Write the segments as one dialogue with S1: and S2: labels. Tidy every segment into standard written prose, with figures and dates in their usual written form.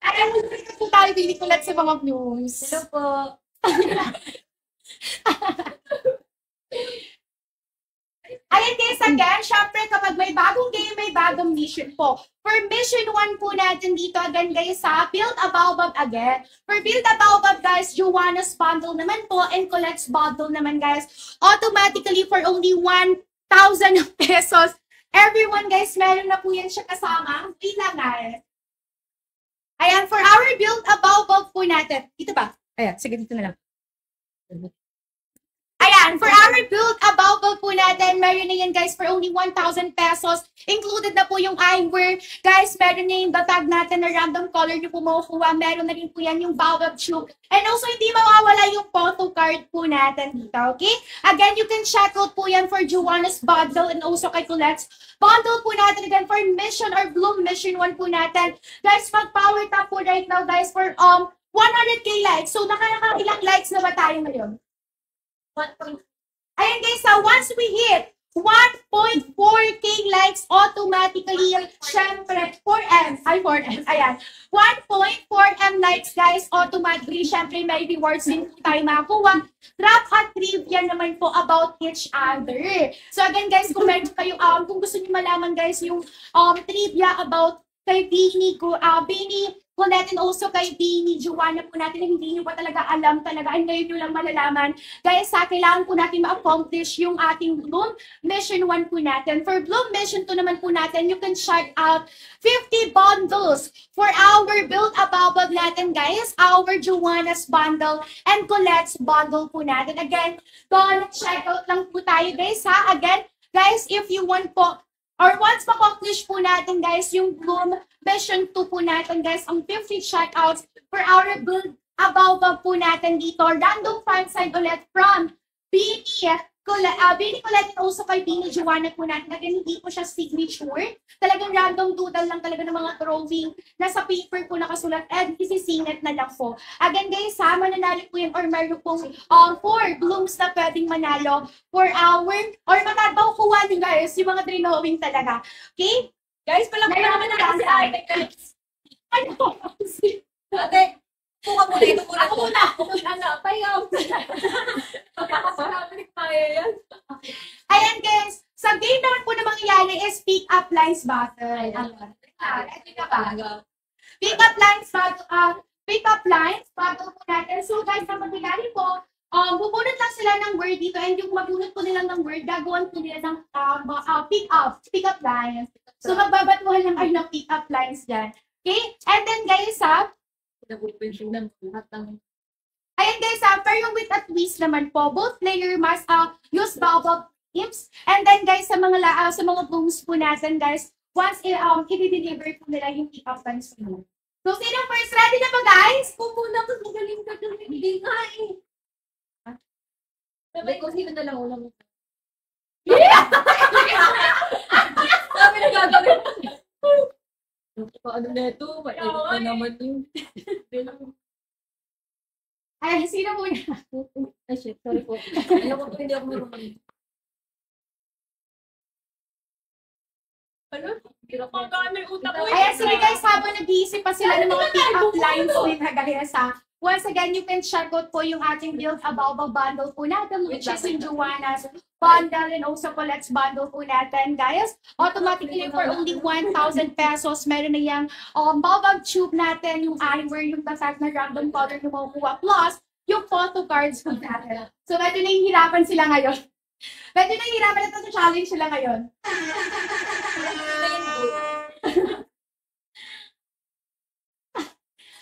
S1: Ayan, mag-greet po tayo, Bini Colette, sa mga blooms.
S2: Hello po.
S1: Ayan guys, again, syempre kapag may bagong game, may bagong mission po. For mission 1 po natin dito, again guys, sa Build a Baobab again. For Build a Baobab guys, Joanna's bundle naman po and Colette's bundle naman guys. Automatically for only 1,000 pesos. Everyone guys, meron na po yan siya kasama. Wait lang guys. Ayan, for our Build a Baobab po natin. Dito ba? Ayan, sige dito na lang. Ayan, for our Build a Baobab po natin, meron na yan guys for only 1,000 pesos. Included na po yung eyewear. Guys, meron na yung batag natin na random color nyo po makukuha. Meron na rin po yan yung Baobab tube. And also, hindi mawawala yung photo card po natin dito, okay? Again, you can check out po yan for Joanna's bundle and also kay Colette's bundle po natin. Again, for mission or Bloom mission 1 po natin. Guys, mag-power tap po right now guys for 100k likes. So, nakailang likes na ba tayo ngayon? Ayan guys, once we hit 1.4k likes, automatically, syempre, 4M, ayan, 1.4M likes guys, automatically, syempre, may rewards din po tayo makakuha. Trap at trivia naman po about each other. So again guys, kung meron kayo, kung gusto niyo malaman guys, yung trivia about kay Bini, Bini Colette and also kay Bini Joanna po natin na hindi nyo pa talaga alam talaga ay ngayon nyo lang malalaman. Guys, kailangan po natin ma-accomplish yung ating Bloom Mission 1 po natin. For Bloom Mission 2 naman po natin, you can check out 50 bundles for our Build a Baobab natin, guys. Our Joanna's bundle and Colette's bundle po natin. Again, go check out lang po tayo, guys, ha? Again, guys, if you want po, or once ma-accomplish po natin, guys, yung Bloom Mission 2 po natin, guys, ang 50 checkouts for our Build a Baobab po natin dito. Random fan sign ulit from Bini Colette and also kay Bini Joanna po natin. Again, hindi po siya signature. Talagang random doodle lang talaga ng mga drawing. Nasa paper po nakasulat and isisingit na lang po. Again, guys, mananalo po yun or meron pong 4 blooms na pwedeng manalo for our, or matabaw kuha nyo guys, yung mga drawing talaga. Okay? Guys, pala ko naman na kasi ate, guys. Ano? Ate, puka muna ito muna. Ako muna. Ano, payaw. Pagkakasarapin tayo yan. Ayan, guys. Sa game naman po na mangyayari is pick up lines battle. Pick up lines battle. Pick up lines battle po natin. So, guys, sa mangyayari po, bubunot lang sila ng word dito and yung mabunot po nila ng word, gagawin po nila ng pick up lines. So, magbabatuhan lang kayo ng pick up lines dyan. Okay? And then, guys, ayan, guys, for yung with a twist naman po, both player must use Baobab tips. And then, guys, sa mga blooms po natin, guys, once i-deliver po nila yung pick up lines po. So, sino first? Ready na ba, guys? Pumuna ko, magaling ka ng hindi nga eh. Sabay ko, sino na lang ulang ito? Yeah! Sabi na gagawin. Paano na ito? Mainit na naman yung... Ay, sino po niya? Ay, shit. Sorry po. Alam ko hindi ako marunong. Ano? Ayan, sige guys, habang nag-iisip pa sila ng mga pick-up lines din na gaya sa... Once again, you can check out po yung ating Build a Baobab bundle po natin, which is in Joanna's bundle and also Colette's bundle po natin, guys. Automatically for only 1,000 pesos, meron na yung Baobab tube natin, yung eyewear, yung batag na random color yung makukuha, plus yung photo cards po natin. So, medyo nahihirapan sila ngayon. Medyo nahihirapan ito sa challenge sila ngayon.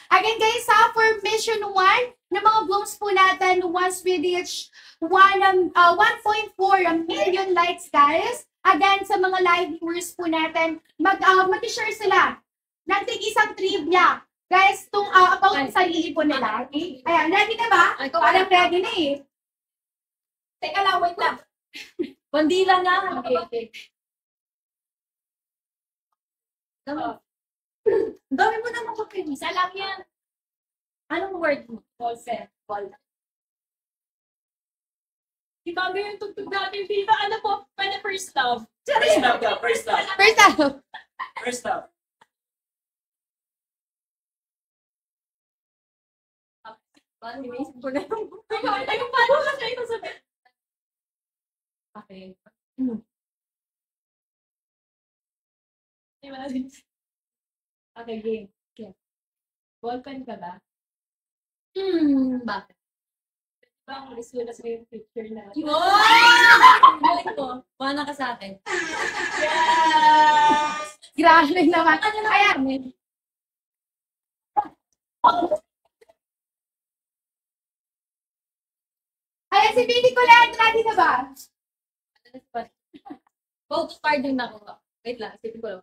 S1: Again guys, for mission 1, ng mga blooms po natin, once we reach 1.4 million likes guys, again sa mga live viewers po natin, mag-share sila ng isang trivia. Guys, about sa sarili po nila. Okay? Ayan, ready na ba? Parang ready na eh. Teka lang, wait lang. Bandila na. Okay. Dami mo naman kapinis. Alam yan. Anong word mo? Ballpen. Di ba yung tugtog natin? Di ba ano po? Pwede first love.
S3: First love.
S1: First love.
S3: First love.
S2: Parang inisip ko na yung...
S1: Ay, paano ka siya ito sabihin?
S2: Okay. Okay, game. Okay. Ballpen ka ba? Bakit? Bang, isulat mo yung picture na. Galing ko. Mana ka sa akin.
S1: Yes! Grabe naman. Ayan. Ayan, si Billy Colette, ready na ba?
S2: Photo card yung nakuha. Wait lang, isipin ko lang.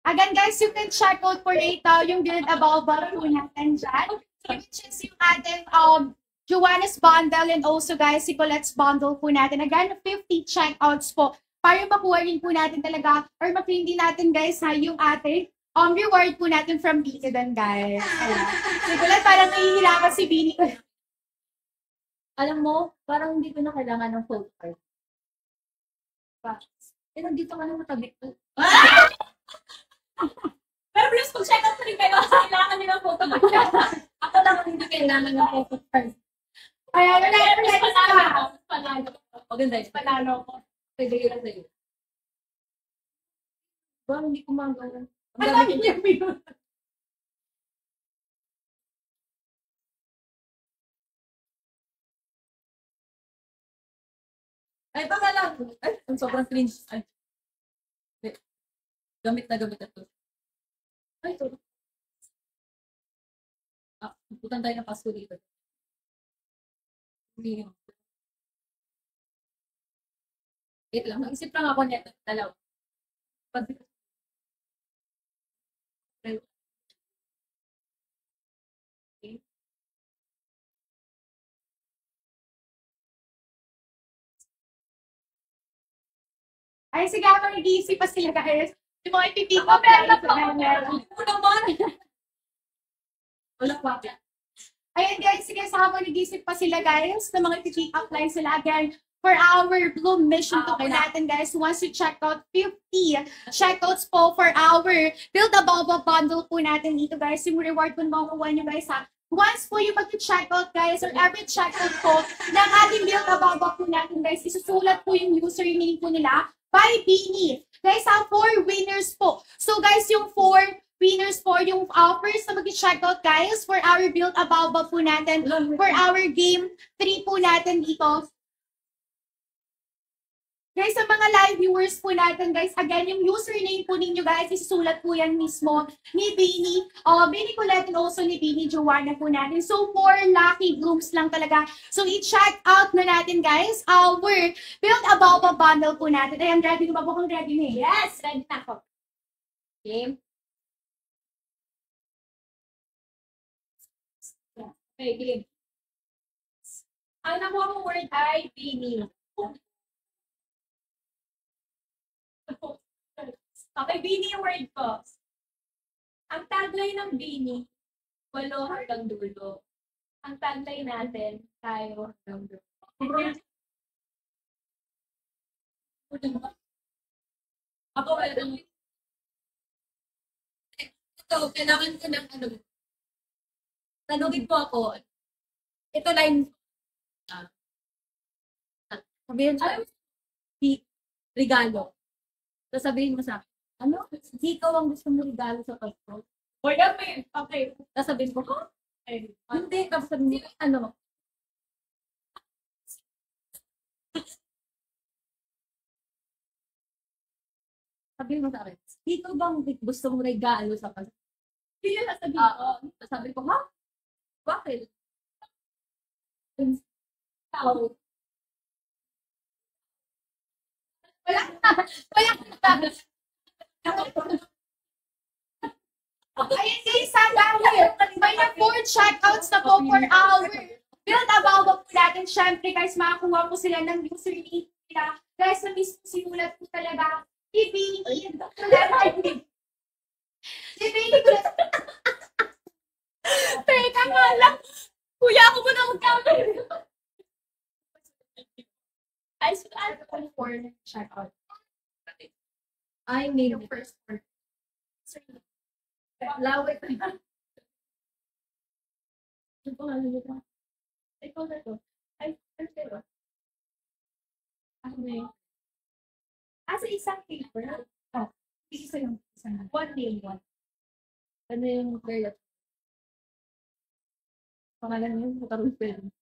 S1: Again, guys, you can check out for later yung build about po natin dyan. Which is yung ating Joanna's bundle and also, guys, si Colette's bundle po natin. Again, 50 checkouts po para makuha rin po natin talaga or ma-claim din natin, guys, ha, yung ating reward po natin from Bitidan, guys. Ayan. Si Colette, parang nahihirapan si Bini.
S2: Alam mo, parang hindi ko na kailangan ng photo card. Eh, nandito ka na matabi ko.
S1: Pero please, kung check out rin kayo, kailangan nila photo card.
S2: Ako lang hindi kailangan ng photo card.
S1: Ayan, panalo.
S2: Panalo. Maganda yun.
S1: Panalo ko.
S2: Pwede yun lang sa'yo. Ba, hindi ko magawa.
S1: Ang dami niya yun.
S2: Ay, baka lang. Ay, ang sobrang cringe. Ay. Gamit na gamit ito. Ay, ito. Putan tayo ng pasko dito. Wait lang, mag-isip lang ako nito. Dalaw. Okay.
S1: Ay, sige, ako nag-iisip pa sila guys. Yung mga ipipick up na
S2: Ano naman? Wala pa.
S1: Ayan guys, sige, sa habang nag-iisip pa sila guys, na mga ipipick up line sila again for our Bloom mission to po natin guys. Once you check out 50 checkouts po for our Build a Baba bundle po natin dito guys. Yung reward po na makukuha nyo guys ha. Once po yung mag-checkout guys, or every checkout po ng ating Build a Baba po natin guys, isusulat po yung username po nila by Bini. Guys, 4 winners po. So guys, yung 4 winners po yung first na mag-checkout guys for our Build a Baba po natin for our game 3 po natin dito. Guys, sa mga live viewers po natin, guys, again, yung username po ninyo, guys, isusulat po yan mismo ni Bini, Bini Colette and also ni Bini Joanna po natin. So, 4 lucky blooms lang talaga. So, i-check out na natin, guys, our Build a Baba bundle po natin. Ayan, ready na ba po kung ready na? Yes, ready na ako.
S2: Game. Okay, game.
S1: Ang nakuha mo word ay Bini. Okay, Bini yung word ko. Ang tagline ng Bini, 8 hanggang dulo. Ang tagline natin, tayo hanggang dulo.
S2: Ako, ito, kailangan ko ng ano. Tanugin po ako. Ito line. Sabihin siya, regalo. Sasabihin mo sa akin, ano? Hindi ikaw ang gusto mo regalo sa Pasko.
S1: Okay.
S2: Sasabihin ko, ha? Hindi. Tapos sabihin mo, ano? Sabihin mo sa akin, ikaw bang gusto mo regalo sa Pasko?
S1: Hindi yun sasabihin ko.
S2: Sabi ko, ha? Bakit?
S1: Tao. Wala. Ayun guys, dahil may na 4 checkouts na po for our Build a Baba po natin. Siyempre guys, makakuha po sila ng username nila. Guys, na mismo sinulat po talaga. Ibini. Teka nga lang. Kuya, ako mo na magkamali. Ay, so, ano po 4 checkout?
S2: I name
S1: Yung
S2: it.
S1: first word.
S2: Lawak. Ano pangalan nito?
S1: Ikaw na to. Ay, pero.
S2: Ako na yun.
S1: Sa isang paper. Oh, isa yung isang. One name, one.
S2: Ano yung girl? Pangalan niyo? Makaroon pa yun.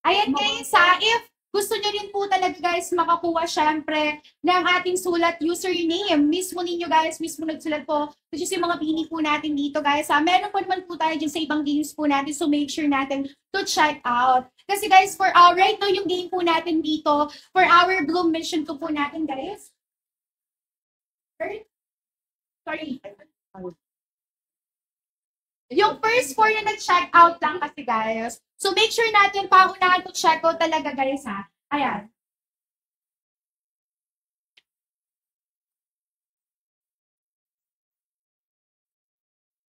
S1: Ayan guys, if gusto nyo rin po talaga guys makakuha syempre ng ating sulat username, mismo ninyo guys, mismo nagsulat po, which is yung mga bini po natin dito guys. Meron po naman po tayo dyan sa ibang games po natin, so make sure natin to check out. Kasi guys, for right now yung game po natin dito, for our Bloom Mission 2 po natin guys. Sorry. Yung first four na nag-check out lang kasi guys. So make sure natin paunahan to check out talaga guys ha. Ayan.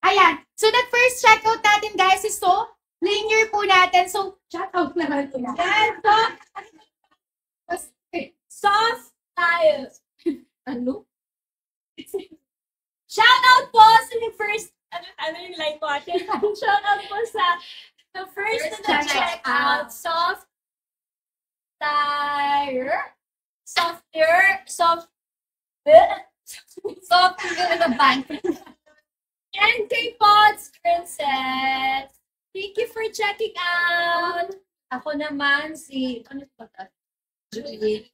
S1: Ayan. So that first check out natin guys is so linear po natin. So check out naman po natin.
S2: Soft tayo. Ano? Shout out po sa the first, ano yung line ko ate? Shout out po sa the first na check out. Soft tire. Software in the bank. NK Pods Princess. Thank you for checking out. Ako naman si, ano ba ito? Julie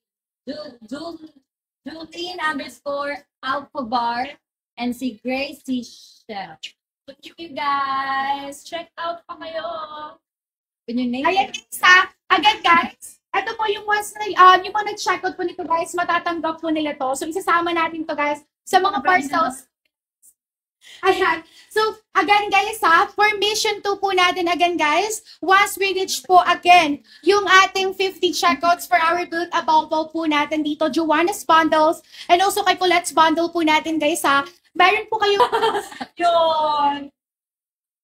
S2: _Alphabar and si Gracie Chef. Thank you guys. Check out pa kayo. Can you name
S1: Ayan
S2: it?
S1: guys ha. Agad guys. Ito po yung once na, yung mga nag-check out po nito guys, matatanggap po nila to. So isasama natin to guys sa mga parcels. Ayan. So, again guys ha, for mission 2 po natin again guys, once we reach po again, yung ating 50 checkouts for our build about po natin dito, Joanna's Bundles, and also kay Colette's Bundle po natin guys ha, meron po kayo yun.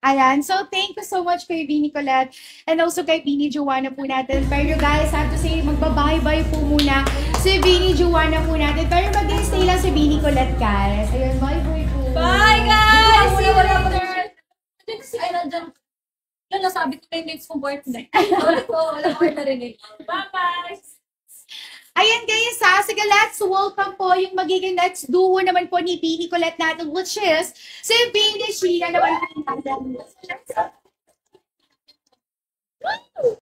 S1: Ayan, so thank you so much kay Bini Colette and also kay Bini Joanna po natin. Pero guys, have to say, magbabay-bye po muna si Bini Joanna po natin. Pero mag-stay lang si Bini Colette guys. Ayun, bye-bye po.
S2: Bye guys! See you later! Dito si Ayla dyan. Yan, nasabi ko na yung next kong birthday. Sorry ko, wala ko narinig. Bye-bye!
S1: Ayan guys ha, sige let's welcome po yung magiging next duo naman po ni Bini Colette natin, which is si Bini Sheena naman po natin.